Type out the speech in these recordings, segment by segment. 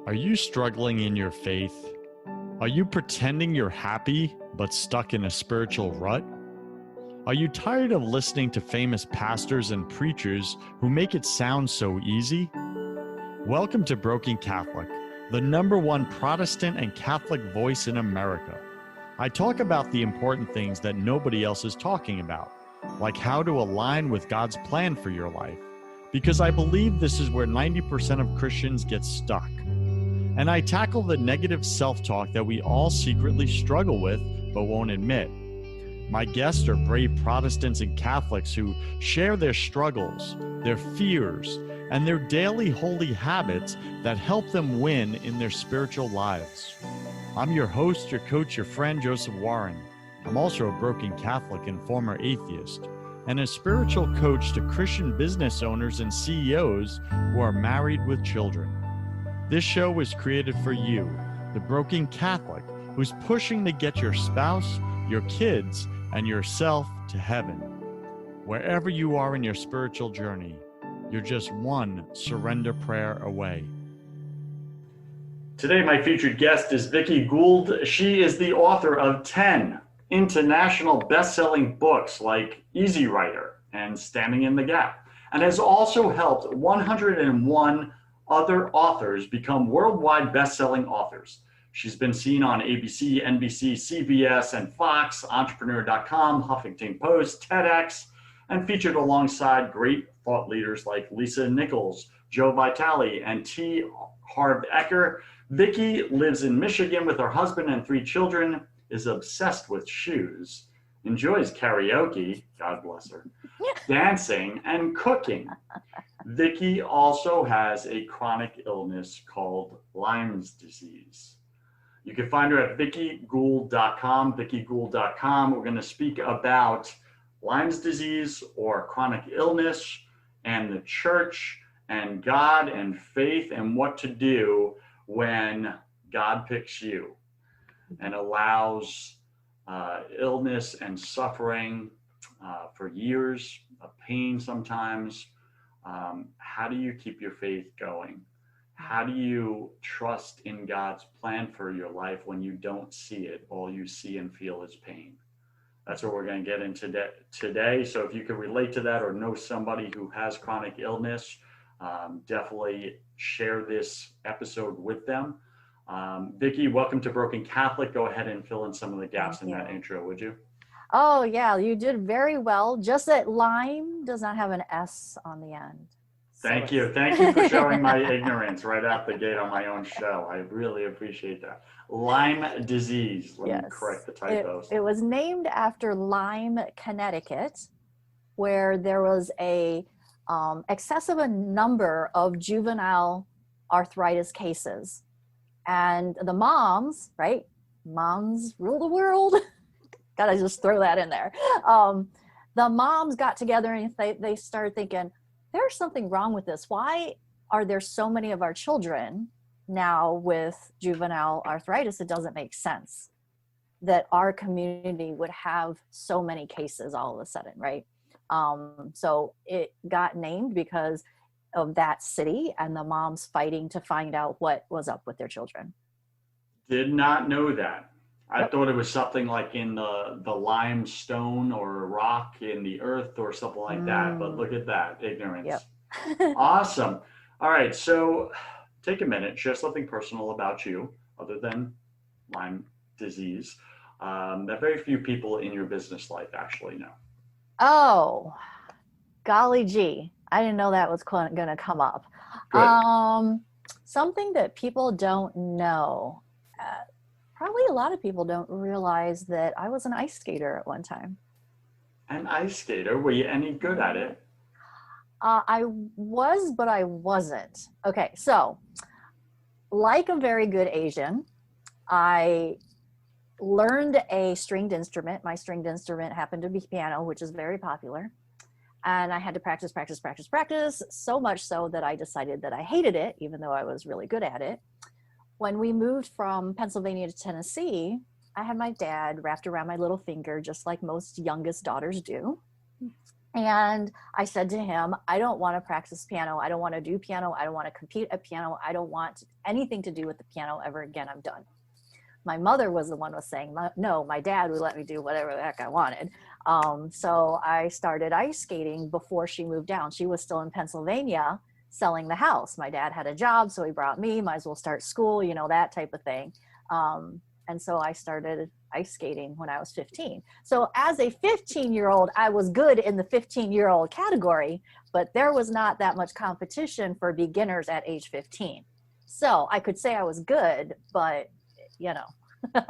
Are you struggling in your faith? Are you pretending you're happy but stuck in a spiritual rut? Are you tired of listening to famous pastors and preachers who make it sound so easy? Welcome to Broken Catholic, the #1 Protestant and Catholic voice in America. I talk about the important things that nobody else is talking about, like how to align with God's plan for your life, because I believe this is where 90% of Christians get stuck. And I tackle the negative self-talk that we all secretly struggle with but won't admit. My guests are brave Protestants and Catholics who share their struggles, their fears, and their daily holy habits that help them win in their spiritual lives. I'm your host, your coach, your friend, Joseph Warren. I'm also a broken Catholic and former atheist, and a spiritual coach to Christian business owners and CEOs who are married with children. This show was created for you, the broken Catholic who's pushing to get your spouse, your kids, and yourself to heaven. Wherever you are in your spiritual journey, you're just one surrender prayer away. Today, my featured guest is Vickie Gould. She is the author of 10 international best-selling books like Easy Writer and Standing in the Gap, and has also helped 101 other authors become worldwide best-selling authors. She's been seen on ABC, NBC, CBS, and Fox, Entrepreneur.com, Huffington Post, TEDx, and featured alongside great thought leaders like Lisa Nichols, Joe Vitale, and T. Harv Eker. Vickie lives in Michigan with her husband and 3 children, is obsessed with shoes, enjoys karaoke, God bless her, dancing, and cooking. Vickie also has a chronic illness called Lyme's disease. You can find her at VickieGould.com, VickieGould.com. We're going to speak about Lyme's disease or chronic illness and the church and God and faith and what to do when God picks you and allows illness and suffering for years of pain sometimes. How do you keep your faith going? How do you trust in God's plan for your life when you don't see it? All you see and feel is pain. That's what we're going to get into today. So if you can relate to that or know somebody who has chronic illness, definitely share this episode with them. Vickie, welcome to Broken Catholic. Go ahead and fill in some of the gaps in that intro, would you? Oh, yeah, you did very well. Just that Lyme does not have an S on the end. Thank you. Thank you for showing my ignorance right out the gate on my own show. I really appreciate that. Lyme disease. Let me correct the typos. It was named after Lyme, Connecticut, where there was a excessive number of juvenile arthritis cases. And the moms, right? Moms rule the world. Gotta just throw that in there. The moms got together and they started thinking, there's something wrong with this. Why are there so many of our children now with juvenile arthritis? It doesn't make sense that our community would have so many cases all of a sudden, right? So it got named because of that city and the moms fighting to find out what was up with their children. Did not know that. I thought it was something like in the limestone or rock in the earth or something like that. But look at that, ignorance. Yep. Awesome. All right, so take a minute, share something personal about you other than Lyme disease that very few people in your business life actually know. Oh, golly gee. I didn't know that was going to come up. Something that people don't know. Probably a lot of people don't realize that I was an ice skater at one time. An ice skater? Were you any good at it? I was, but I wasn't. Okay, so like a very good Asian, I learned a stringed instrument. My stringed instrument happened to be piano, which is very popular. And I had to practice, so much so that I decided that I hated it, even though I was really good at it. When we moved from Pennsylvania to Tennessee, I had my dad wrapped around my little finger, just like most youngest daughters do. And I said to him, I don't want to practice piano. I don't want to do piano. I don't want to compete at piano. I don't want anything to do with the piano ever again. I'm done. My mother was the one who was saying, no, my dad would let me do whatever the heck I wanted. So I started ice skating before she moved down. She was still in Pennsylvania selling the house. My dad had a job, so he brought me, might as well start school, you know, that type of thing. And so I started ice skating when I was 15. So as a 15-year-old, I was good in the 15-year-old category, but there was not that much competition for beginners at age 15. So I could say I was good, but you know,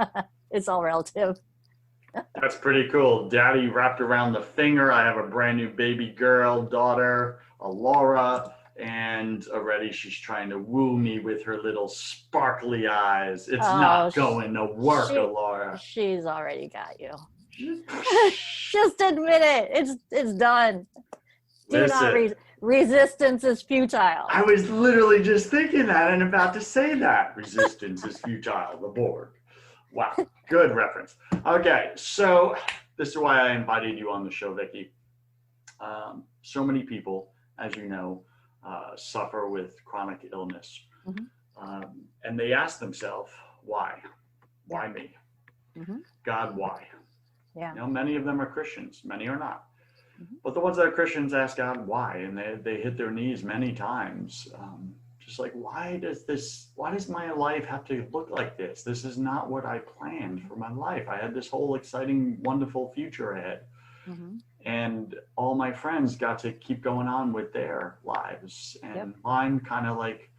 it's all relative. That's pretty cool. Daddy wrapped around the finger. I have a brand new baby girl, daughter, Laura, and already she's trying to woo me with her little sparkly eyes. It's not going to work, Laura. She's already got you. Just admit it. It's done. Resistance is futile. I was literally just thinking that and about to say that. Resistance is futile, the board. Wow, good reference. Okay, so this is why I invited you on the show, Vickie. So many people, as you know, suffer with chronic illness. Mm-hmm. And they ask themselves, why? Why me? Mm-hmm. God, why? Yeah. You know, many of them are Christians, many are not. Mm-hmm. But the ones that are Christians ask God why, and they hit their knees many times. Just like, why does my life have to look like this? This is not what I planned for my life. I had this whole exciting, wonderful future ahead. Mm-hmm. And all my friends got to keep going on with their lives. And mine kind of like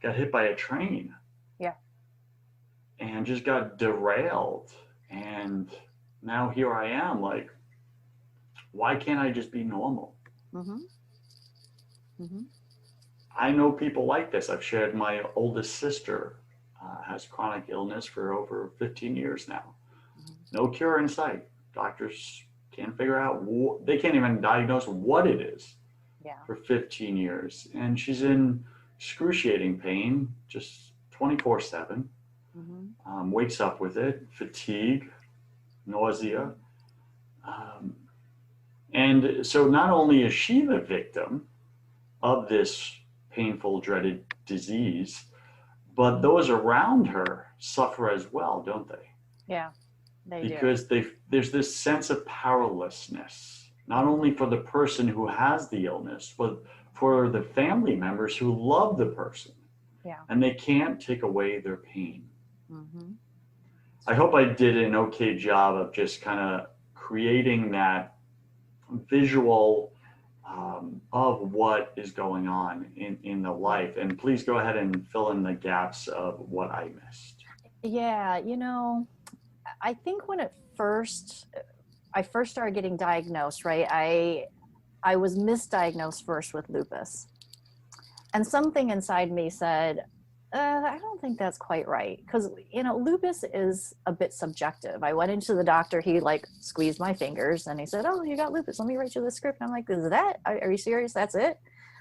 got hit by a train. Yeah. And just got derailed. And now here I am, like, why can't I just be normal? Mm-hmm. Mm-hmm. I know people like this. I've shared my oldest sister has chronic illness for over 15 years now. Mm-hmm. No cure in sight. Doctors can't figure out, they can't even diagnose what it is for 15 years. And she's in excruciating pain, just 24/7. Mm-hmm. Wakes up with it, fatigue, nausea. And so not only is she the victim of this painful, dreaded disease, but those around her suffer as well, don't they? Yeah, they because do. There's this sense of powerlessness, not only for the person who has the illness, but for the family members who love the person. Yeah. And they can't take away their pain. Mm-hmm. I hope I did an okay job of just kind of creating that visual of what is going on in the life. And please go ahead and fill in the gaps of what I missed. Yeah, you know, I think when I first started getting diagnosed, right, I was misdiagnosed first with lupus. And something inside me said, I don't think that's quite right. Because, you know, lupus is a bit subjective. I went into the doctor, he like squeezed my fingers and he said, oh, you got lupus. Let me write you the script. And I'm like, is that, are you serious? That's it?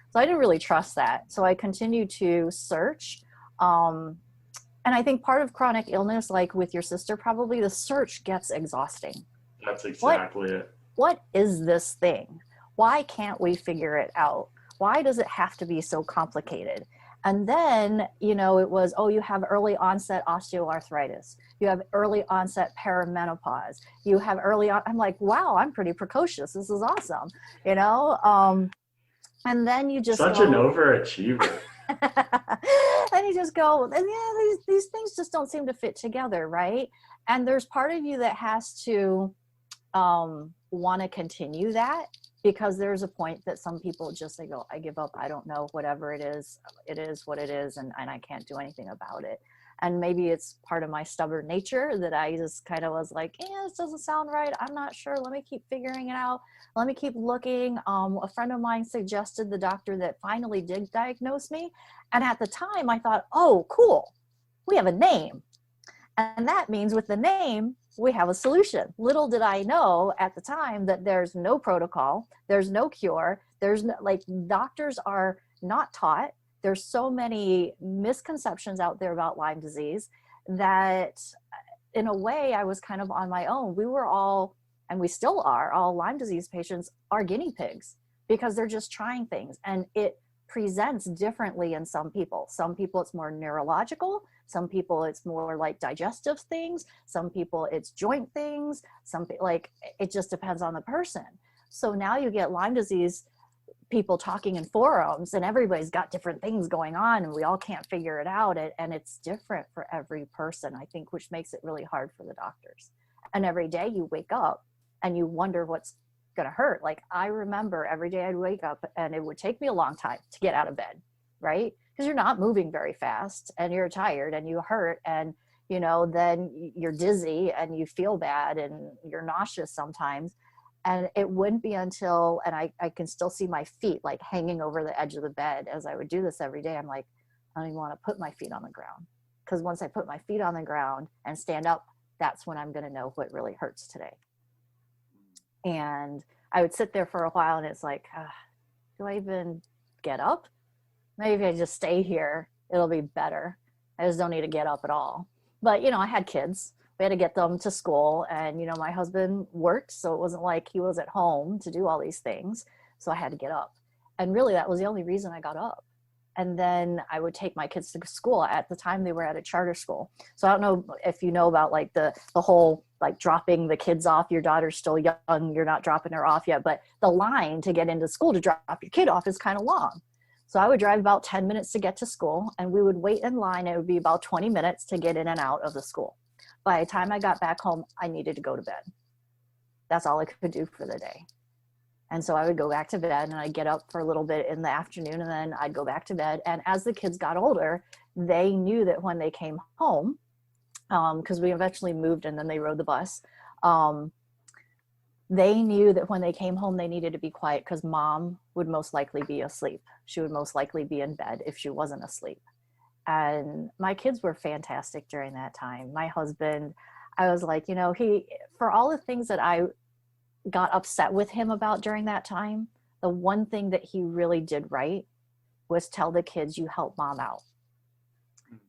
So I didn't really trust that. So I continued to search. And I think part of chronic illness, like with your sister, probably the search gets exhausting. That's exactly it. What is this thing? Why can't we figure it out? Why does it have to be so complicated? And then, you know, it was, oh, you have early onset osteoarthritis. You have early onset perimenopause. You have I'm like, wow, I'm pretty precocious. This is awesome. You know? And then you just an overachiever. And you just go, and yeah, these things just don't seem to fit together, right? And there's part of you that has to want to continue that, because there's a point that some people just, they go, I give up, I don't know, whatever it is what it is, and I can't do anything about it. And maybe it's part of my stubborn nature that I just kind of was like, this doesn't sound right, I'm not sure, let me keep figuring it out, let me keep looking. A friend of mine suggested the doctor that finally did diagnose me, and at the time I thought, oh cool, we have a name, and that means with the name we have a solution. Little did I know at the time that there's no protocol, there's no cure, there's no, like, doctors are not taught. There's so many misconceptions out there about Lyme disease that in a way I was kind of on my own. We were all and we still are, all Lyme disease patients are guinea pigs because they're just trying things, and it presents differently in some people. Some people it's more neurological, some people it's more like digestive things, some people it's joint things, like it just depends on the person. So now you get Lyme disease people talking in forums, and everybody's got different things going on, and we all can't figure it out, and it's different for every person, I think, which makes it really hard for the doctors. And every day you wake up and you wonder what's going to hurt. Like I remember every day I'd wake up and it would take me a long time to get out of bed, right? Because you're not moving very fast and you're tired and you hurt, and then you're dizzy and you feel bad and you're nauseous sometimes. And it wouldn't be until, and I can still see my feet like hanging over the edge of the bed as I would do this every day. I'm like, I don't even want to put my feet on the ground, because once I put my feet on the ground and stand up, that's when I'm going to know what really hurts today. And I would sit there for a while and it's like, do I even get up? Maybe I just stay here. It'll be better. I just don't need to get up at all. But, I had kids. We had to get them to school, and, my husband worked. So it wasn't like he was at home to do all these things. So I had to get up. And really that was the only reason I got up. And then I would take my kids to school. At the time they were at a charter school. So I don't know if you know about like the whole, like dropping the kids off. Your daughter's still young. You're not dropping her off yet, but the line to get into school to drop your kid off is kind of long. So I would drive about 10 minutes to get to school, and we would wait in line. It would be about 20 minutes to get in and out of the school. By the time I got back home, I needed to go to bed. That's all I could do for the day. And so I would go back to bed, and I'd get up for a little bit in the afternoon, and then I'd go back to bed. And as the kids got older, they knew that when they came home, because we eventually moved and then they rode the bus, they knew that when they came home, they needed to be quiet because mom would most likely be asleep. She would most likely be in bed if she wasn't asleep. And my kids were fantastic during that time. My husband, I was like, for all the things that I got upset with him about during that time, the one thing that he really did right was tell the kids, you help mom out.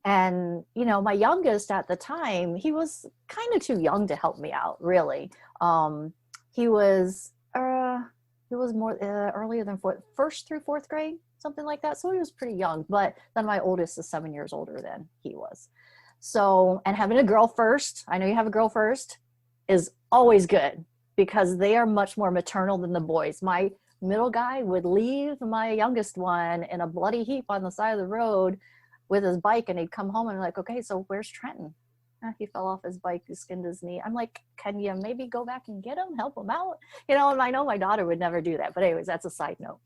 And, my youngest at the time, he was kind of too young to help me out, really. He was more earlier than first through fourth grade, something like that. So he was pretty young, but then my oldest is 7 years older than he was. So, and having a girl first, I know you have a girl first, is always good because they are much more maternal than the boys. My middle guy would leave my youngest one in a bloody heap on the side of the road with his bike, and he'd come home and I'm like, okay, so where's Trenton? He fell off his bike, he skinned his knee. I'm like, can you maybe go back and get him, help him out? And I know my daughter would never do that, but anyways, that's a side note.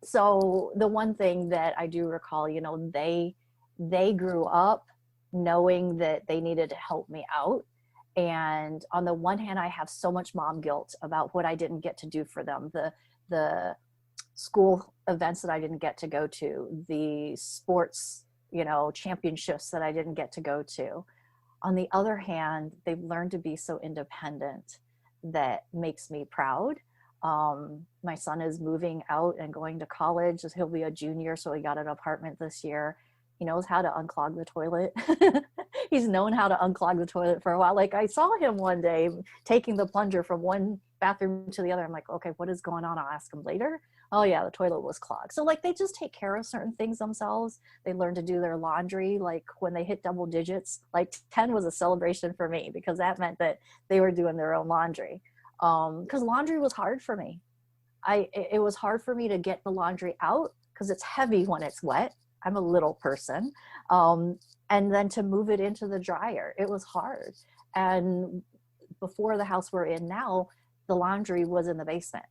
So the one thing that I do recall, they grew up knowing that they needed to help me out. And on the one hand, I have so much mom guilt about what I didn't get to do for them. The school events that I didn't get to go to, the sports, championships that I didn't get to go to. On the other hand, they've learned to be so independent that makes me proud. My son is moving out and going to college. He'll be a junior, so he got an apartment this year. He knows how to unclog the toilet. He's known how to unclog the toilet for a while. Like I saw him one day taking the plunger from one bathroom to the other. I'm like, okay, what is going on? I'll ask him later. Oh yeah, the toilet was clogged. So like they just take care of certain things themselves. They learn to do their laundry. Like when they hit double digits, like 10 was a celebration for me because that meant that they were doing their own laundry. Because laundry was hard for me. It was hard for me to get the laundry out because it's heavy when it's wet. I'm a little person. And then to move it into the dryer, it was hard. And before the house we're in now, the laundry was in the basement.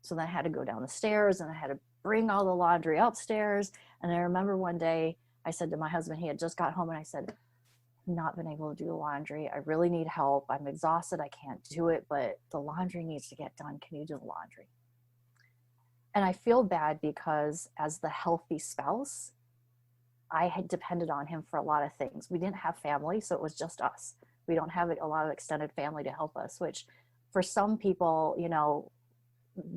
So then I had to go down the stairs and I had to bring all the laundry upstairs. And I remember one day I said to my husband, he had just got home, and I said, I've not been able to do the laundry. I really need help. I'm exhausted. I can't do it, but the laundry needs to get done. Can you do the laundry? And I feel bad because as the healthy spouse, I had depended on him for a lot of things. We didn't have family, so it was just us. We don't have a lot of extended family to help us, which for some people,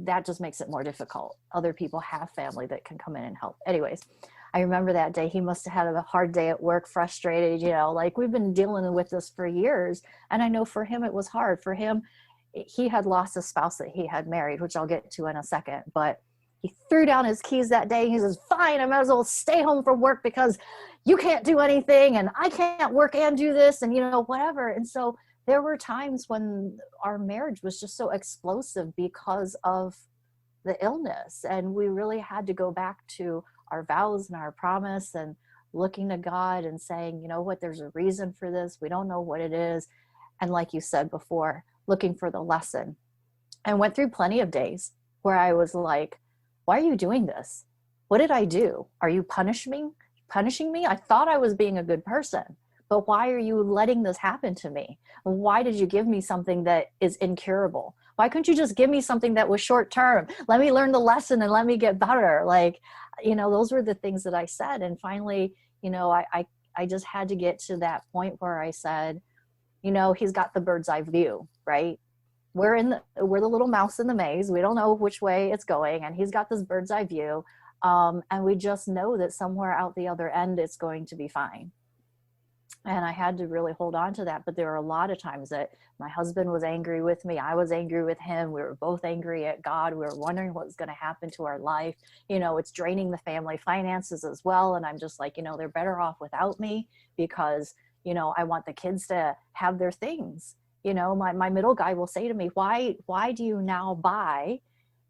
that just makes it more difficult. Other people have family that can come in and help. Anyways, I remember that day, he must have had a hard day at work, frustrated, you know, like we've been dealing with this for years. And I know for him, it was hard. For him, he had lost a spouse that he had married, which I'll get to in a second. But he threw down his keys that day. He says, fine, I might as well stay home from work because you can't do anything and I can't work and do this and, you know, whatever. And so there were times when our marriage was just so explosive because of the illness. And we really had to go back to our vows and our promise and looking to God and saying, you know what, there's a reason for this. We don't know what it is. And like you said before, looking for the lesson. And went through plenty of days where I was like, why are you doing this? What did I do? Are you punishing me? I thought I was being a good person, but why are you letting this happen to me? Why did you give me something that is incurable? Why couldn't you just give me something that was short term? Let me learn the lesson and let me get better. Like, you know, those were the things that I said. And finally, you know, I just had to get to that point where I said, you know, he's got the bird's eye view, right? We're the little mouse in the maze. We don't know which way it's going. And he's got this bird's eye view. And we just know that somewhere out the other end, it's going to be fine. And I had to really hold on to that. But there were a lot of times that my husband was angry with me. I was angry with him. We were both angry at God. We were wondering what was going to happen to our life. You know, it's draining the family finances as well. And I'm just like, you know, they're better off without me because, you know, I want the kids to have their things. You know, my middle guy will say to me, why do you now buy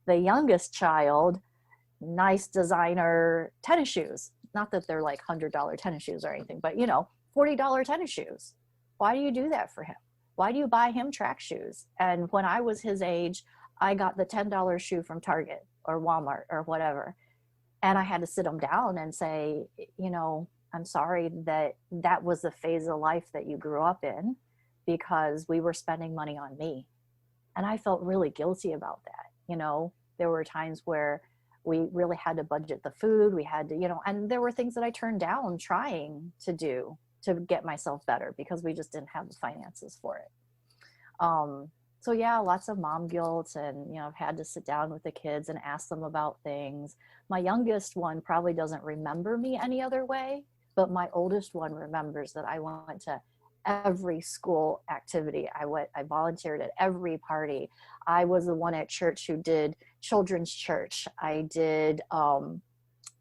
the youngest child nice designer tennis shoes? Not that they're like $100 tennis shoes or anything, but, you know, $40 tennis shoes. Why do you do that for him? Why do you buy him track shoes? And when I was his age, I got the $10 shoe from Target or Walmart or whatever. And I had to sit him down and say, you know, I'm sorry that was the phase of life that you grew up in because we were spending money on me. And I felt really guilty about that. You know, there were times where we really had to budget the food. We had to, you know, and there were things that I turned down trying to do to get myself better because we just didn't have the finances for it. So yeah, lots of mom guilt, and, you know, I've had to sit down with the kids and ask them about things. My youngest one probably doesn't remember me any other way, but my oldest one remembers that I went to every school activity. I volunteered at every party. I was the one at church who did children's church. I did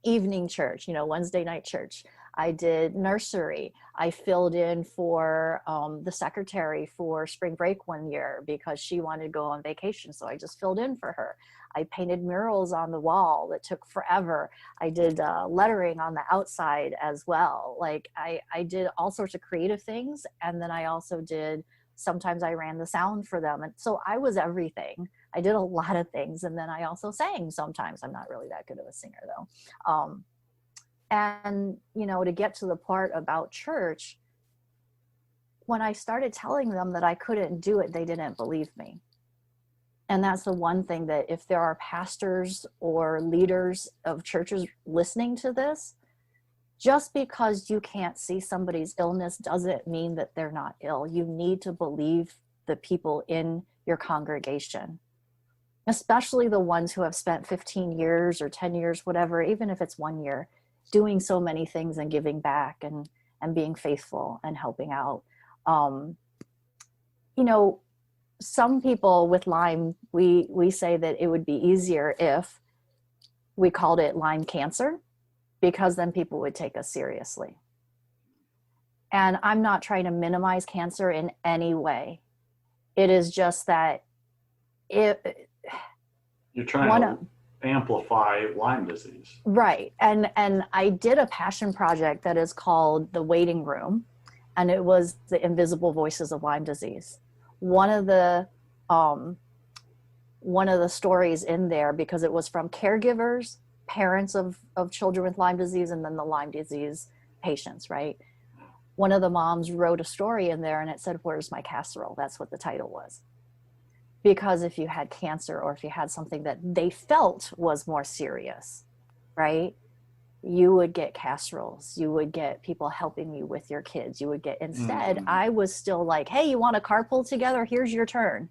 evening church, you know, Wednesday night church. I did nursery. I filled in for the secretary for spring break one year because she wanted to go on vacation. So I just filled in for her. I painted murals on the wall that took forever. I did lettering on the outside as well. Like I did all sorts of creative things. And then I also did, sometimes I ran the sound for them. And so I was everything. I did a lot of things. And then I also sang sometimes. I'm not really that good of a singer though. And, you know, to get to the part about church, when I started telling them that I couldn't do it, they didn't believe me. And that's the one thing that if there are pastors or leaders of churches listening to this, just because you can't see somebody's illness doesn't mean that they're not ill. You need to believe the people in your congregation, especially the ones who have spent 15 years or 10 years, whatever, even if it's 1 year, doing so many things and giving back and being faithful and helping out. You know, some people with Lyme, we say that it would be easier if we called it Lyme cancer, because then people would take us seriously. And I'm not trying to minimize cancer in any way. It is just that you're trying to amplify Lyme disease. Right. And I did a passion project that is called The Waiting Room, and it was the invisible voices of Lyme disease. One of the stories in there, because it was from caregivers, parents of children with Lyme disease, and then the Lyme disease patients, right? One of the moms wrote a story in there and it said, "Where's my casserole?" That's what the title was. Because if you had cancer or if you had something that they felt was more serious, right, you would get casseroles. You would get people helping you with your kids. You would get, instead, I was still like, "Hey, you want to carpool together? Here's your turn."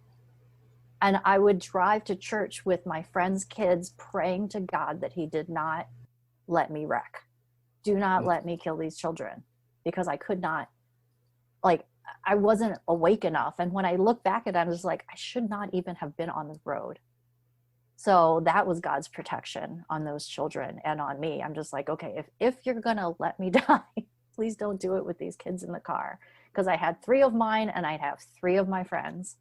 And I would drive to church with my friends' kids, praying to God that he did not let me wreck. do not let me kill these children, because I could not, like, I wasn't awake enough. And when I look back at it, I'm just like, I should not even have been on the road. So that was God's protection on those children and on me. I'm just like, okay, if you're going to let me die, please don't do it with these kids in the car. Because I had 3 of mine and I'd have 3 of my friends.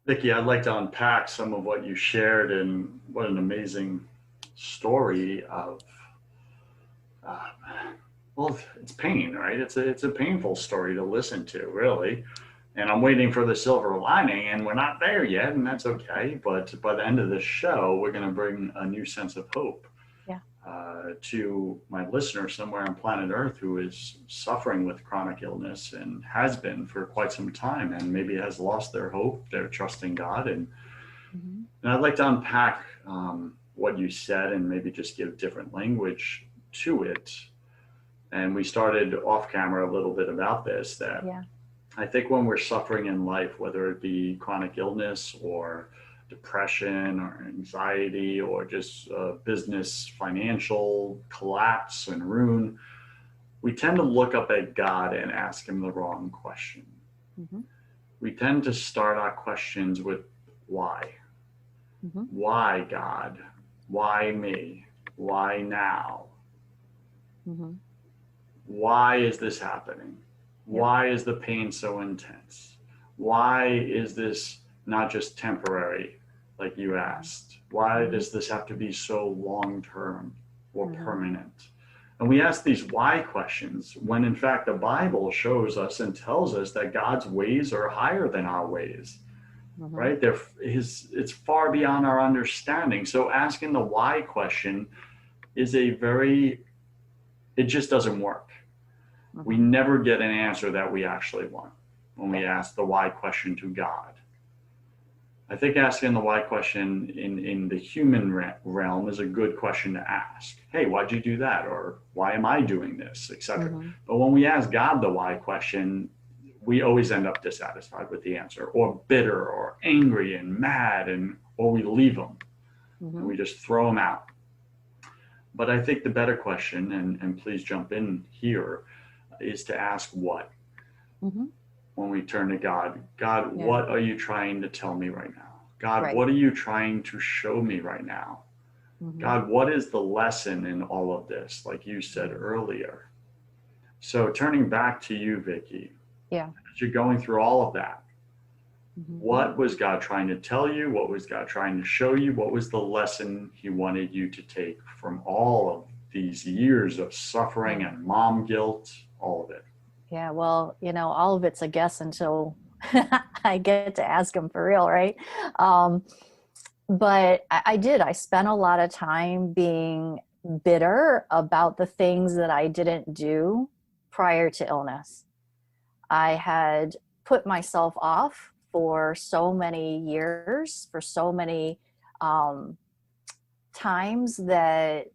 Vickie, I'd like to unpack some of what you shared, and what an amazing story of, well, it's pain, right? It's a painful story to listen to, really. And I'm waiting for the silver lining, and we're not there yet, and that's okay. But by the end of this show, we're going to bring a new sense of hope to my listener somewhere on planet Earth who is suffering with chronic illness and has been for quite some time, and maybe has lost their hope, their trust in God. And I'd like to unpack what you said and maybe just give different language to it. And we started off camera a little bit about this, that I think when we're suffering in life, whether it be chronic illness or depression or anxiety or just business, financial collapse and ruin, we tend to look up at God and ask him the wrong question. We tend to start our questions with why? Why, God? Why me? Why now? Why is this happening? Why is the pain so intense? Why is this not just temporary, like you asked? Why does this have to be so long-term or permanent? And we ask these why questions when in fact the Bible shows us and tells us that God's ways are higher than our ways, right? It's far beyond our understanding. So asking the why question is it just doesn't work. We never get an answer that we actually want when we ask the why question to God. I think asking the why question in the human realm is a good question to ask. Hey, why'd you do that? Or why am I doing this, etc. But when we ask God the why question, we always end up dissatisfied with the answer, or bitter or angry and mad, or we leave them and we just throw them out. But I think the better question, and please jump in here, is to ask what. When we turn to God, what are you trying to tell me right now? God, what are you trying to show me right now? God, what is the lesson in all of this, like you said earlier? So turning back to you, Vickie, as you're going through all of that, what was God trying to tell you? What was God trying to show you? What was the lesson he wanted you to take from all of these years of suffering and mom guilt, all of it? Yeah, well, all of it's a guess until I get to ask him for real, right? But I spent a lot of time being bitter about the things that I didn't do prior to illness. I had put myself off for so many years, for so many times that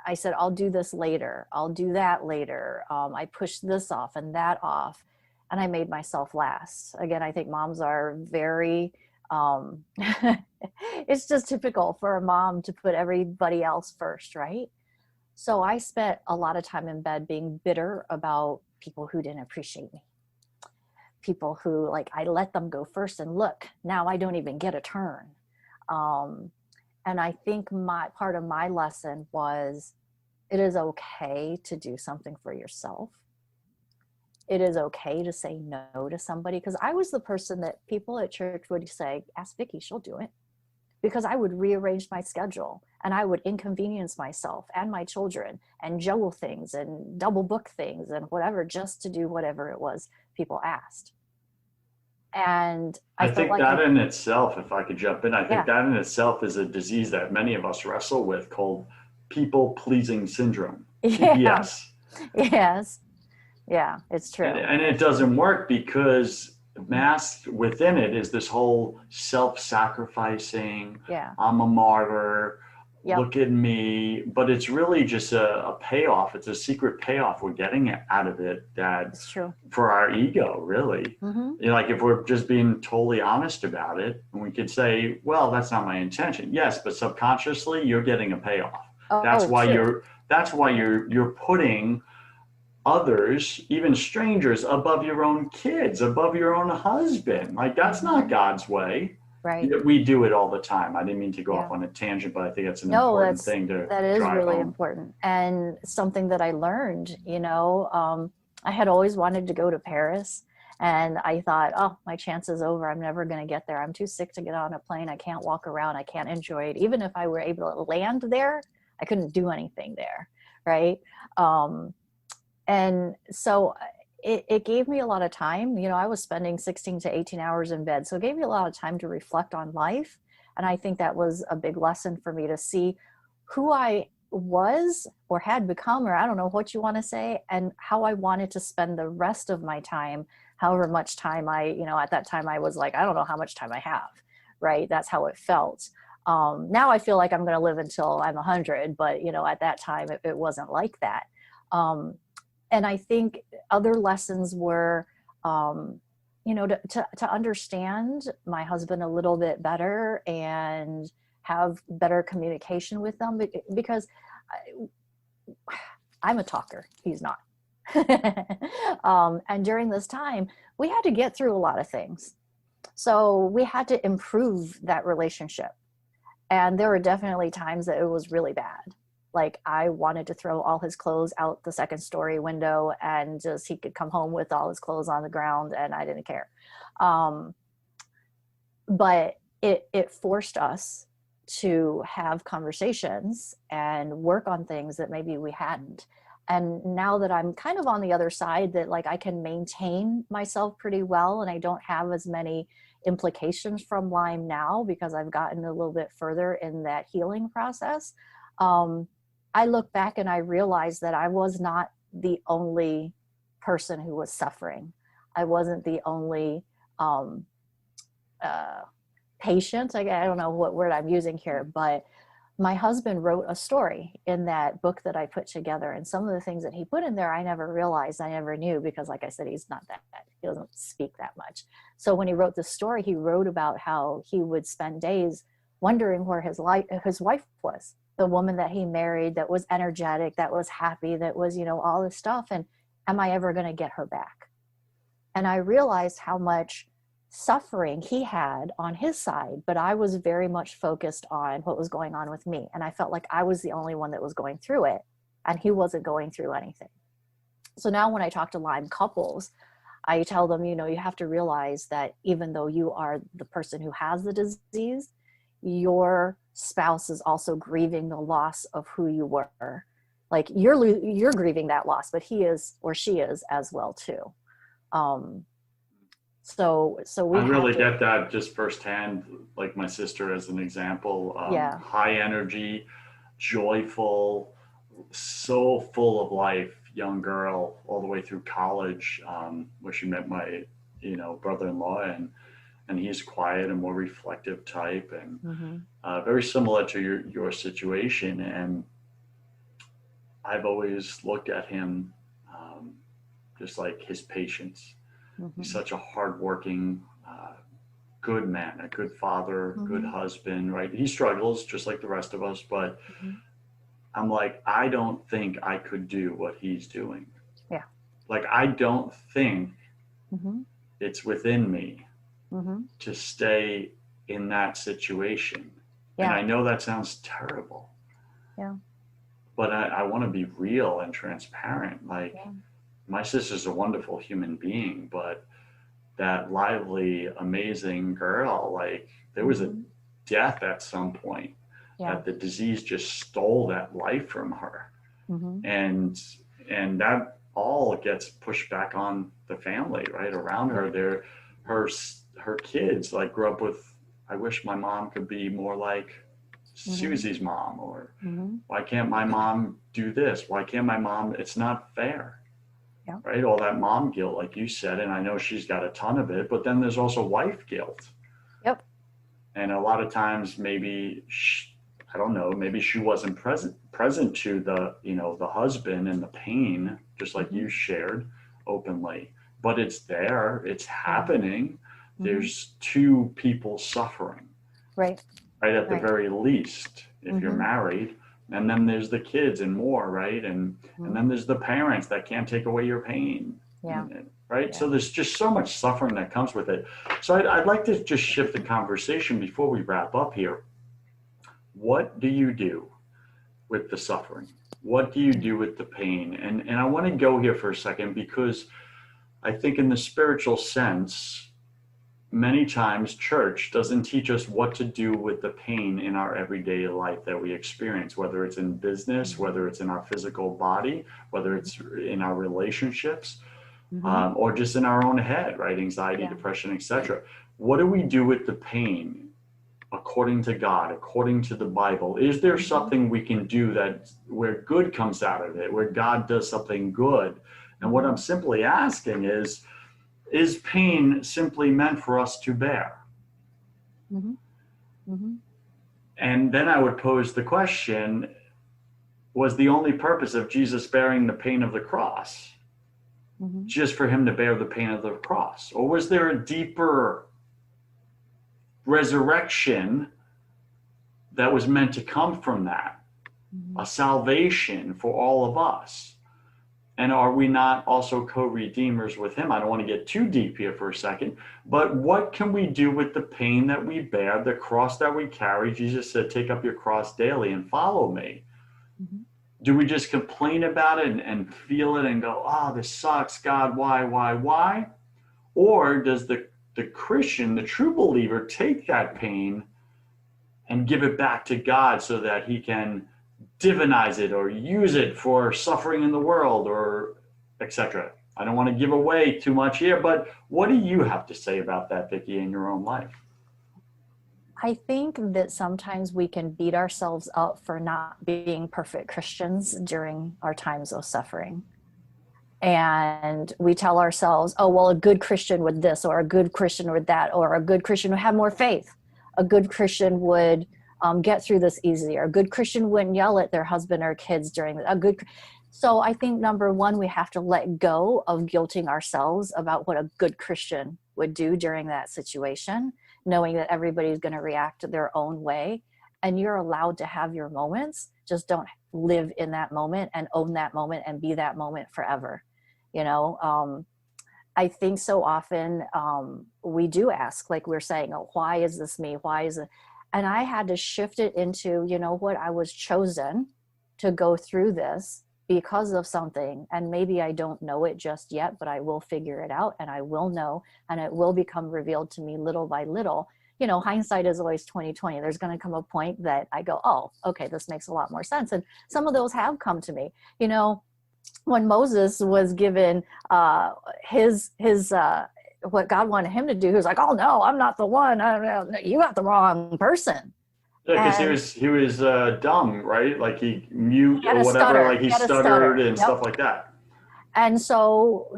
I said, I'll do this later. I'll do that later. I pushed this off and that off, and I made myself last. Again, I think moms are very, it's just typical for a mom to put everybody else first, right? So I spent a lot of time in bed being bitter about people who didn't appreciate me. People who, I let them go first, and look, now I don't even get a turn. And I think part of my lesson was, it is okay to do something for yourself. It is okay to say no to somebody, because I was the person that people at church would say, ask Vickie, she'll do it. Because I would rearrange my schedule, and I would inconvenience myself and my children and juggle things and double book things and whatever, just to do whatever it was people asked. And I think that in itself, if I could jump in, I think that in itself is a disease that many of us wrestle with, called people-pleasing syndrome. Yes. Yeah, it's true. And it doesn't work because masked within it is this whole self-sacrificing, I'm a martyr, look at me. But it's really just a payoff. It's a secret payoff we're getting out of it, that's true for our ego, really. If we're just being totally honest about it, and we could say, well, that's not my intention. Yes, but subconsciously you're getting a payoff. That's why that's why you're putting others, even strangers, above your own kids, above your own husband. Like, that's not God's way. Right. We do it all the time. I didn't mean to go Yeah. off on a tangent, but I think it's an No, important thing to that is drive really home. important, and something that I learned, I had always wanted to go to Paris, and I thought, oh, my chance is over. I'm never going to get there. I'm too sick to get on a plane. I can't walk around. I can't enjoy it. Even if I were able to land there, I couldn't do anything there. Right. And so it gave me a lot of time. I was spending 16 to 18 hours in bed. So it gave me a lot of time to reflect on life. And I think that was a big lesson for me to see who I was or had become, or I don't know what you want to say, and how I wanted to spend the rest of my time, however much time at that time I was like, I don't know how much time I have, right? That's how it felt. Now I feel like I'm going to live until I'm 100, but at that time it wasn't like that. And I think other lessons were, to understand my husband a little bit better and have better communication with them, because I'm a talker. He's not. And during this time, we had to get through a lot of things. So we had to improve that relationship. And there were definitely times that it was really bad. Like, I wanted to throw all his clothes out the second story window, and just he could come home with all his clothes on the ground, and I didn't care. But it forced us to have conversations and work on things that maybe we hadn't. And now that I'm kind of on the other side, that like I can maintain myself pretty well, and I don't have as many implications from Lyme now because I've gotten a little bit further in that healing process. I look back and I realize that I was not the only person who was suffering. I wasn't the only patient. I don't know what word I'm using here, but my husband wrote a story in that book that I put together. And some of the things that he put in there, I never realized, I never knew, because like I said, he doesn't speak that much. So when he wrote the story, he wrote about how he would spend days wondering where his wife was. The woman that he married, that was energetic, that was happy, that was, all this stuff. And am I ever going to get her back? And I realized how much suffering he had on his side, but I was very much focused on what was going on with me. And I felt like I was the only one that was going through it, and he wasn't going through anything. So now when I talk to Lyme couples, I tell them, you have to realize that even though you are the person who has the disease, your spouse is also grieving the loss of who you were. Like, you're grieving that loss, but he is, or she is as well too. So we I really get that just firsthand, like my sister as an example. High energy, joyful, so full of life, young girl, all the way through college, where she met my, brother-in-law, and he's quiet and more reflective type, and very similar to your situation. And I've always looked at him just like his patience. He's such a hardworking, good man, a good father, good husband, right? He struggles just like the rest of us, but I'm like, I don't think I could do what he's doing. Yeah. Like, I don't think it's within me to stay in that situation. Yeah. And I know that sounds terrible. Yeah. But I want to be real and transparent. Like, my sister's a wonderful human being, but that lively, amazing girl, like, there was a death at some point that the disease just stole that life from her. And that all gets pushed back on the family, right? Around her. Her kids like grew up with, I wish my mom could be more like Susie's mom, or why can't my mom do this? Why can't my mom? It's not fair. Yeah. Right? All that mom guilt, like you said, and I know she's got a ton of it, but then there's also wife guilt. Yep. And a lot of times maybe, I don't know, maybe she wasn't present to the husband and the pain, just like you shared openly, but it's there, it's happening. There's two people suffering. Right. Right, at the very least, if you're married, And then there's the kids and more, right? And then there's the parents that can't take away your pain. Yeah. Right? Yeah. So there's just so much suffering that comes with it. So I'd like to just shift the conversation before we wrap up here. What do you do with the suffering? What do you do with the pain? And I want to go here for a second, because I think in the spiritual sense, many times church doesn't teach us what to do with the pain in our everyday life that we experience, whether it's in business, whether it's in our physical body, whether it's in our relationships, or just in our own head, right? Anxiety, depression, etc. What do we do with the pain according to God, according to the Bible? Is there something we can do that where good comes out of it, where God does something good? And what I'm simply asking is pain simply meant for us to bear? And then I would pose the question, was the only purpose of Jesus bearing the pain of the cross just for him to bear the pain of the cross? Or was there a deeper resurrection that was meant to come from that, a salvation for all of us? And are we not also co-redeemers with him? I don't want to get too deep here for a second, but what can we do with the pain that we bear, the cross that we carry? Jesus said, take up your cross daily and follow me. Do we just complain about it and feel it and go, oh, this sucks, God, why? Or does the Christian, the true believer, take that pain and give it back to God so that he can divinize it or use it for suffering in the world, or etc.? I don't want to give away too much here, but what do you have to say about that, Vickie, in your own life? I think that sometimes we can beat ourselves up for not being perfect Christians during our times of suffering. And we tell ourselves, oh, well, a good Christian would this, or a good Christian would that, or a good Christian would have more faith. A good Christian would get through this easier. A good Christian wouldn't yell at their husband or kids during So I think, number one, we have to let go of guilting ourselves about what a good Christian would do during that situation, knowing that everybody's going to react their own way. And you're allowed to have your moments. Just don't live in that moment and own that moment and be that moment forever. I think so often we do ask, like we're saying, oh, why is this me? Why is it? And I had to shift it into, I was chosen to go through this because of something. And maybe I don't know it just yet, but I will figure it out, and I will know, and it will become revealed to me little by little. Hindsight is always 20/20. There's going to come a point that I go, oh, okay, this makes a lot more sense. And some of those have come to me. When Moses was given his what God wanted him to do, he was like, oh no, I'm not the one. You got the wrong person. Yeah, because he was dumb, right? Like he mute or whatever, stutter. like he stuttered and stuff like that. And so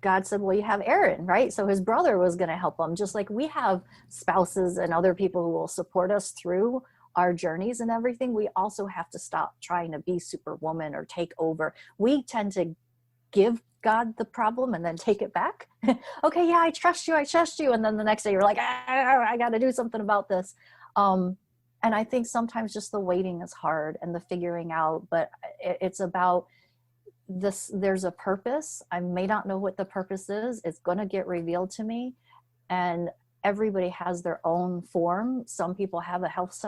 God said, well, you have Aaron, right? So his brother was going to help him. Just like we have spouses and other people who will support us through our journeys and everything, we also have to stop trying to be superwoman or take over. We tend to give God the problem and then take it back. Okay, yeah, I trust you. And then the next day you're like, I got to do something about this. And I think sometimes just the waiting is hard and the figuring out, but it's about this. There's a purpose. I may not know what the purpose is. It's going to get revealed to me. And everybody has their own form. Some people have a health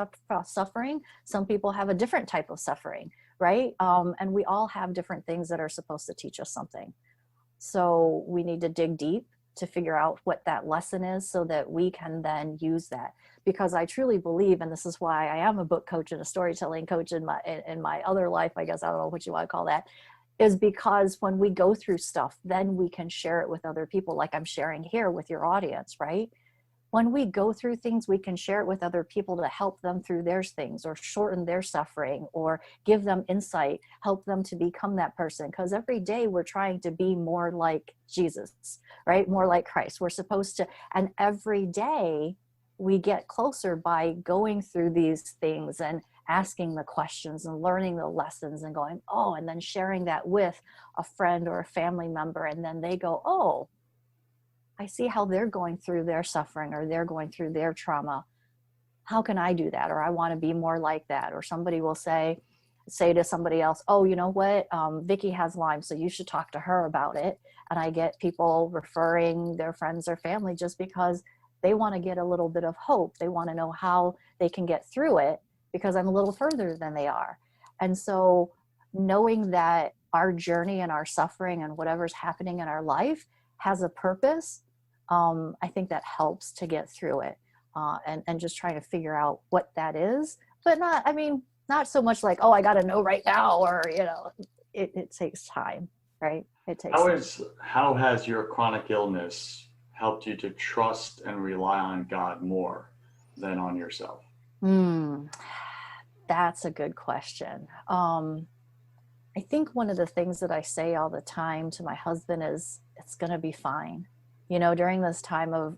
suffering. Some people have a different type of suffering, right? And we all have different things that are supposed to teach us something. So we need to dig deep to figure out what that lesson is so that we can then use that. Because I truly believe, and this is why I am a book coach and a storytelling coach in my other life, I guess, I don't know what you want to call that, is because when we go through stuff, then we can share it with other people, like I'm sharing here with your audience, right? When we go through things, we can share it with other people to help them through their things or shorten their suffering or give them insight, help them to become that person. Because every day we're trying to be more like Jesus, right? More like Christ. We're supposed to, and every day we get closer by going through these things and asking the questions and learning the lessons and going, oh, and then sharing that with a friend or a family member. And then they go, oh, I see how they're going through their suffering or they're going through their trauma. how can I do that? Or I want to be more like that. Or somebody will say to somebody else, oh, you know what, Vickie has Lyme, so you should talk to her about it. And I get people referring their friends or family just because they want to get a little bit of hope. They want to know how they can get through it because I'm a little further than they are. And so knowing that our journey and our suffering and whatever's happening in our life has a purpose, I think that helps to get through it. And just trying to figure out what that is, but not so much like, oh, I got to know right now, or, it takes time, right? It takes time. How has your chronic illness helped you to trust and rely on God more than on yourself? That's a good question. I think one of the things that I say all the time to my husband is, it's going to be fine. During this time of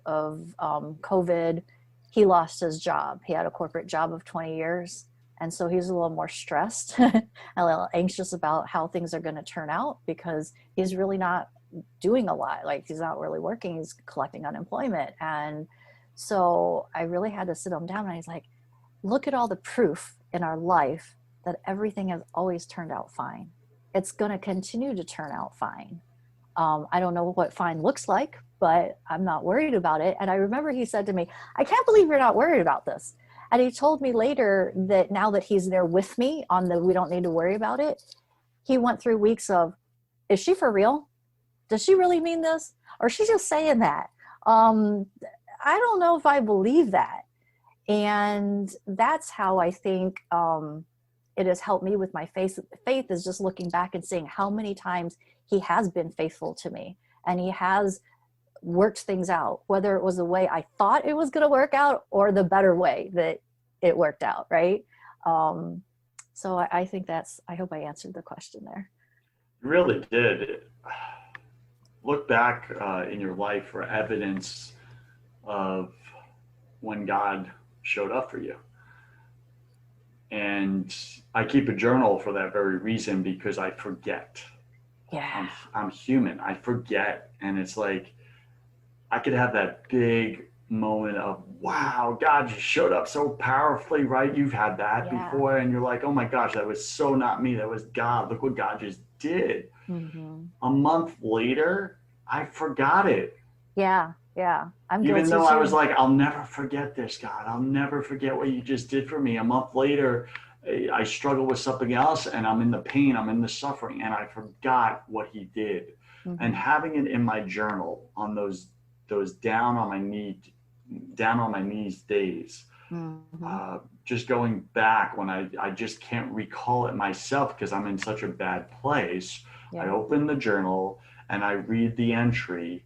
COVID, he lost his job. He had a corporate job of 20 years. And so he's a little more stressed, a little anxious about how things are going to turn out because he's really not doing a lot. Like, he's not really working. He's collecting unemployment. And so I really had to sit him down and he's like, look at all the proof in our life that everything has always turned out fine. It's going to continue to turn out fine. I don't know what fine looks like, but I'm not worried about it. And I remember he said to me, I can't believe you're not worried about this. And he told me later that now that he's there with me on the, we don't need to worry about it, he went through weeks of, is she for real? Does she really mean this? Or is she just saying that? I don't know if I believe that. And that's how I think it has helped me with my faith. Faith is just looking back and seeing how many times he has been faithful to me. And he has worked things out, whether it was the way I thought it was going to work out or the better way that it worked out, right? So I think I hope I answered the question there. You really did. Look back in your life for evidence of when God showed up for you. And I keep a journal for that very reason, because I forget. Yeah. I'm human. I forget. And it's like, I could have that big moment of, wow, God just showed up so powerfully, right? You've had that before. And you're like, oh my gosh, that was so not me. That was God. Look what God just did. Mm-hmm. A month later, I forgot it. Yeah. Yeah. Even though I was like, I'll never forget this, God. I'll never forget what you just did for me. A month later, I struggle with something else and I'm in the pain, I'm in the suffering, and I forgot what he did. Mm-hmm. And having it in my journal on those down on my knees days, mm-hmm. Just going back when I just can't recall it myself because I'm in such a bad place. Yeah. I open the journal and I read the entry,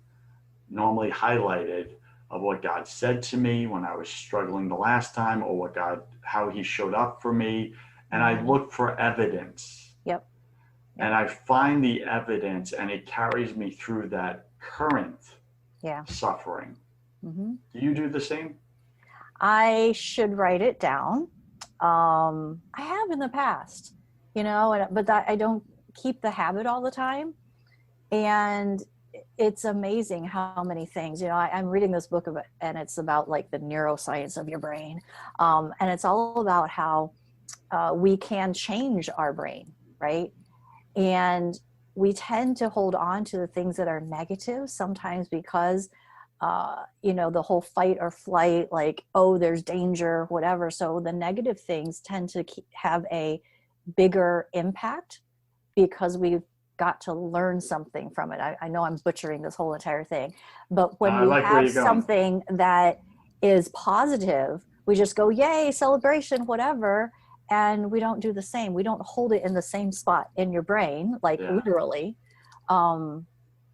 normally highlighted, of what God said to me when I was struggling the last time, or how he showed up for me. And I look for evidence. Yep. And I find the evidence and it carries me through that current suffering. Mm-hmm. Do you do the same? I should write it down. I have in the past, but I don't keep the habit all the time. And it's amazing how many things, I'm reading this book and it's about like the neuroscience of your brain. And it's all about how we can change our brain, right? And we tend to hold on to the things that are negative sometimes because, the whole fight or flight, like, oh, there's danger, whatever. So the negative things tend to have a bigger impact because we've got to learn something from it. I know I'm butchering this whole entire thing, but when we have something that is positive, we just go, yay, celebration, whatever. And we don't do the same. We don't hold it in the same spot in your brain, like literally,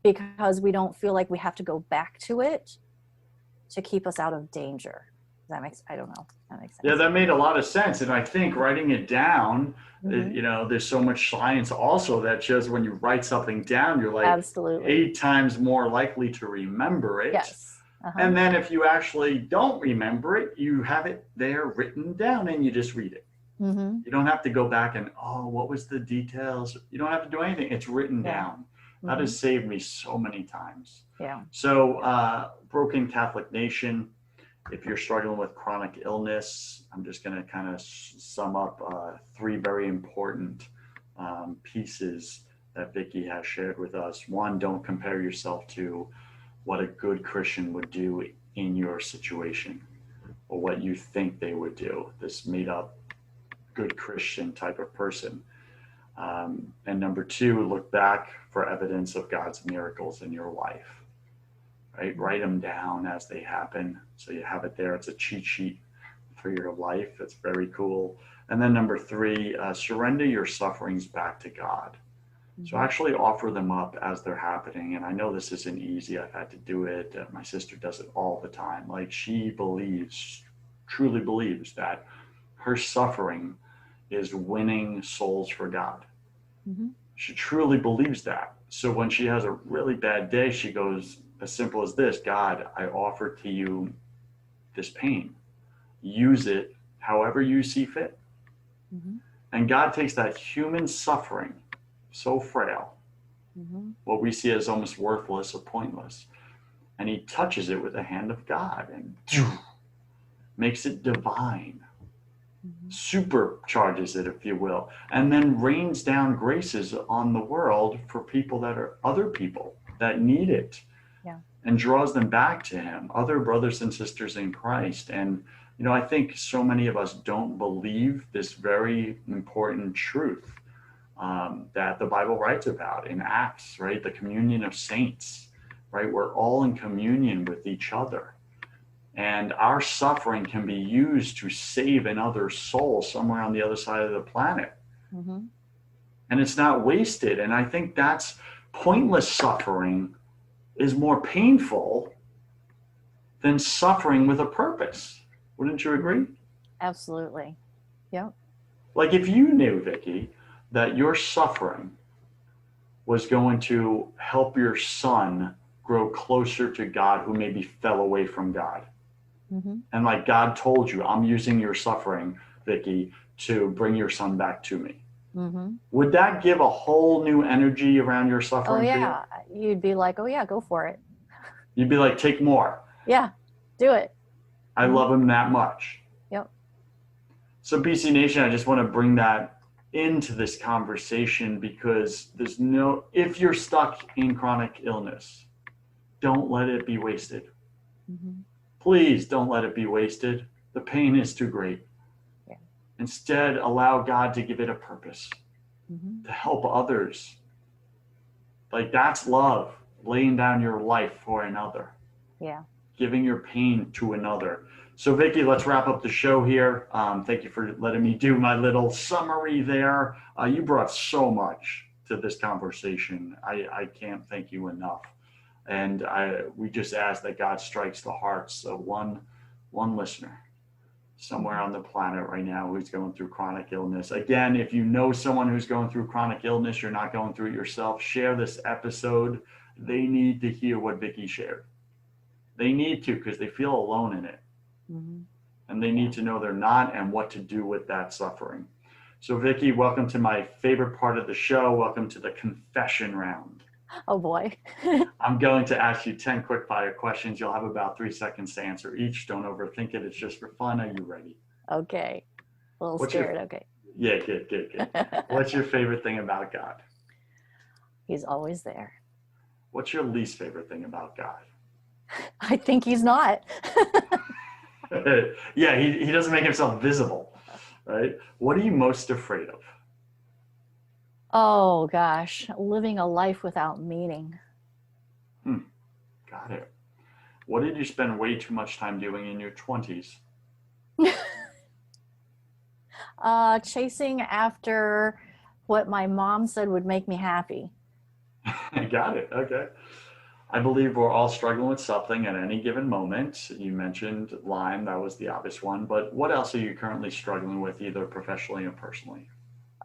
because we don't feel like we have to go back to it to keep us out of danger. I don't know. That makes sense. Yeah, that made a lot of sense. And I think writing it down, mm-hmm. There's so much science also that shows when you write something down, you're like absolutely 8 times more likely to remember it. Yes. Uh-huh. And then if you actually don't remember it, you have it there written down and you just read it. Mm-hmm. You don't have to go back and, what was the details? You don't have to do anything. It's written down. That mm-hmm. has saved me so many times. Yeah. So Broken Catholic Nation, If you're struggling with chronic illness, I'm just going to kind of sum up 3 very important pieces that Vickie has shared with us. One, don't compare yourself to what a good Christian would do in your situation or what you think they would do, this made up good Christian type of person. And number 2, look back for evidence of God's miracles in your life. Right? Write them down as they happen. So you have it there. It's a cheat sheet for your life. It's very cool. And then number 3, surrender your sufferings back to God. So actually offer them up as they're happening. And I know this isn't easy. I've had to do it. My sister does it all the time. Like, she truly believes that her suffering is winning souls for God. She truly believes that. So when she has a really bad day, she goes as simple as this: God, I offer to you this pain. Use it however you see fit. And God takes that human suffering, so frail, what we see as almost worthless or pointless, and he touches it with the hand of God and makes it divine, supercharges it, if you will, and then rains down graces on the world for people that are other people that need it, and draws them back to him, other brothers and sisters in Christ. And I think so many of us don't believe this very important truth that the Bible writes about in Acts, right? The communion of saints, right? We're all in communion with each other. And our suffering can be used to save another soul somewhere on the other side of the planet. And it's not wasted. And I think that's pointless suffering is more painful than suffering with a purpose. Wouldn't you agree? Absolutely. Yep. Like, if you knew, Vickie, that your suffering was going to help your son grow closer to God, who maybe fell away from God. And like God told you, I'm using your suffering, Vickie, to bring your son back to me. Would that give a whole new energy around your suffering? Oh yeah, you'd be like, oh yeah, go for it. You'd be like, take more. Yeah, do it. I love him that much. Yep. So BC Nation, I just want to bring that into this conversation, because if you're stuck in chronic illness, don't let it be wasted. Please don't let it be wasted. The pain is too great. Instead, allow God to give it a purpose, to help others. Like, that's love, laying down your life for another. Giving your pain to another. So Vickie, let's wrap up the show here. Thank you for letting me do my little summary there. You brought so much to this conversation. I can't thank you enough. And we just ask that God strikes the hearts of one listener somewhere on the planet right now who's going through chronic illness. Again, if you know someone who's going through chronic illness, you're not going through it yourself, share this episode. They need to hear what Vickie shared. They need to, because they feel alone in it. And they need to know they're not, and what to do with that suffering. So Vickie, welcome to my favorite part of the show. Welcome to the confession round. Oh boy. I'm going to ask you 10 quick fire questions. You'll have about 3 seconds to answer each. Don't overthink it. It's just for fun. Are you ready? Okay. A little scared. Okay. Yeah, good. What's your favorite thing about God? He's always there. What's your least favorite thing about God? I think he's not. Yeah, he doesn't make himself visible, right? What are you most afraid of? Oh gosh, living a life without meaning. Got it. What did you spend way too much time doing in your 20s? Chasing after what my mom said would make me happy. Got it. Okay. I believe we're all struggling with something at any given moment. You mentioned Lyme, that was the obvious one, but what else are you currently struggling with, either professionally or personally?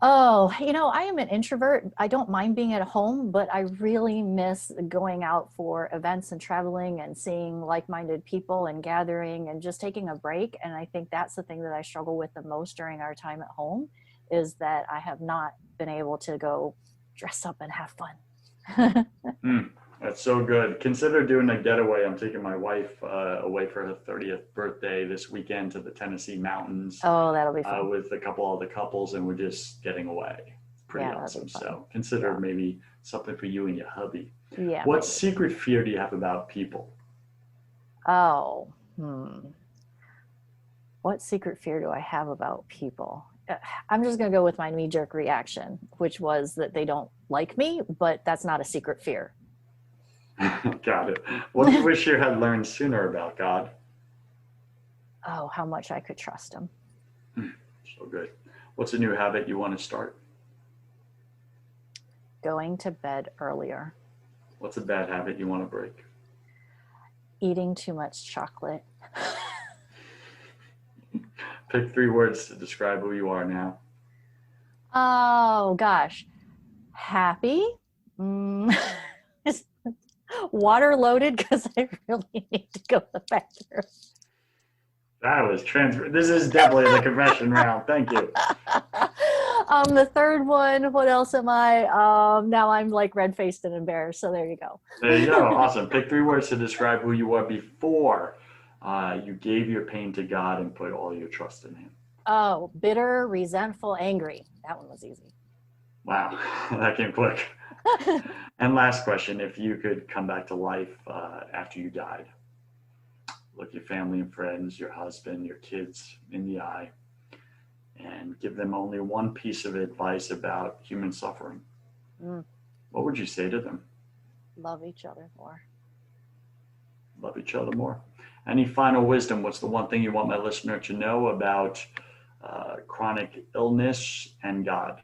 Oh, I am an introvert. I don't mind being at home, but I really miss going out for events and traveling and seeing like-minded people and gathering and just taking a break. And I think that's the thing that I struggle with the most during our time at home, is that I have not been able to go dress up and have fun. That's so good. Consider doing a getaway. I'm taking my wife away for her 30th birthday this weekend to the Tennessee mountains Oh, that'll be fun. with a couple other couples, and we're just getting away. It's pretty Yeah, that'll awesome. be fun. So consider maybe something for you and your hubby. Yeah. What secret fear do you have about people? Oh, what secret fear do I have about people? I'm just going to go with my knee-jerk reaction, which was that they don't like me, but that's not a secret fear. Got it. What do you wish you had learned sooner about God? Oh, how much I could trust him. So good. What's a new habit you want to start? Going to bed earlier. What's a bad habit you want to break? Eating too much chocolate. Pick 3 words to describe who you are now. Oh, gosh. Happy. Water loaded because I really need to go to the bathroom. That was This is definitely the confession round. Thank you. The third one, what else am I? Now I'm like red-faced and embarrassed. So there you go. There you go. Awesome. Pick 3 words to describe who you were before you gave your pain to God and put all your trust in him. Oh, bitter, resentful, angry. That one was easy. Wow. That came quick. And last question, if you could come back to life after you died, look your family and friends, your husband, your kids in the eye, and give them only one piece of advice about human suffering, what would you say to them? Love each other more. Love each other more. Any final wisdom? What's the one thing you want my listener to know about chronic illness and God?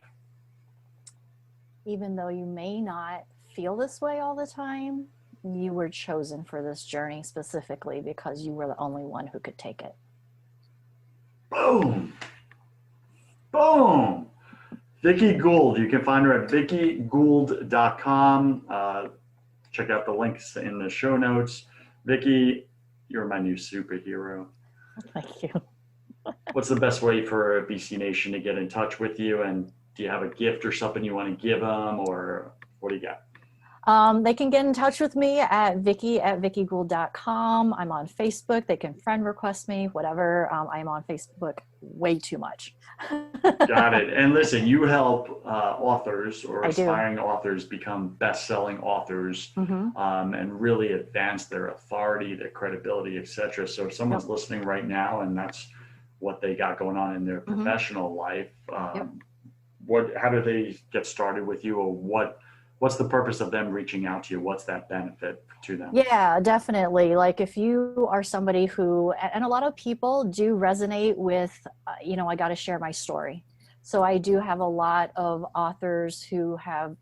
Even though you may not feel this way all the time, you were chosen for this journey specifically because you were the only one who could take it. Boom. Boom. Vickie Gould. You can find her at VickieGould.com. Check out the links in the show notes. Vickie, you're my new superhero. Thank you. What's the best way for BC Nation to get in touch with you? And do you have a gift or something you want to give them, or what do you got? They can get in touch with me at Vickie@VickieGould.com. I'm on Facebook. They can friend request me, whatever. I'm on Facebook way too much. Got it. And listen, you help authors or I aspiring authors become best-selling authors and really advance their authority, their credibility, etc. So if someone's listening right now and that's what they got going on in their professional life, how do they get started with you, or what's the purpose of them reaching out to you? What's that benefit to them? Yeah, definitely. Like if you are somebody who, and a lot of people do resonate with, I got to share my story. So I do have a lot of authors who have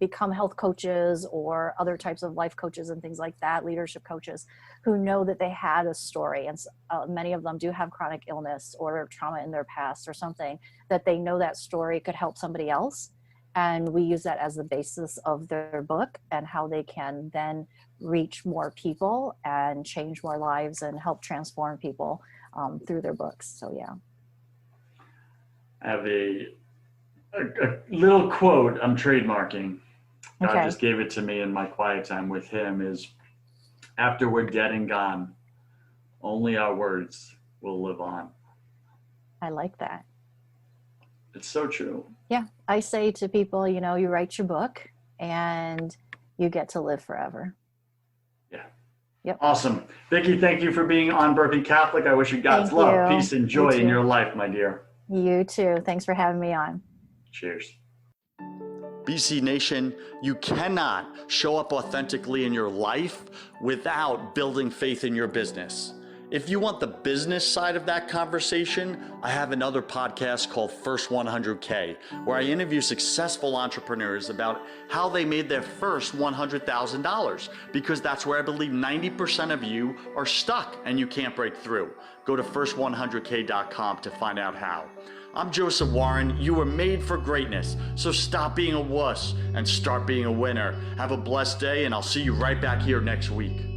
become health coaches or other types of life coaches and things like that, leadership coaches, who know that they had a story. And many of them do have chronic illness or trauma in their past or something that they know that story could help somebody else. And we use that as the basis of their book and how they can then reach more people and change more lives and help transform people through their books. So, yeah. I have a little quote I'm trademarking. God just gave it to me in my quiet time with him is, after we're dead and gone, only our words will live on. I like that. It's so true. Yeah, I say to people, you write your book and you get to live forever. Yeah. Yep. Awesome. Vickie, thank you for being on Broken Catholic. I wish you God's love, peace, and joy in your life, my dear. You too. Thanks for having me on. Cheers. BC Nation, you cannot show up authentically in your life without building faith in your business. If you want the business side of that conversation, I have another podcast called First 100K, where I interview successful entrepreneurs about how they made their first $100,000, because that's where I believe 90% of you are stuck and you can't break through. Go to first100k.com to find out how. I'm Joseph Warren. You were made for greatness, so stop being a wuss and start being a winner. Have a blessed day, and I'll see you right back here next week.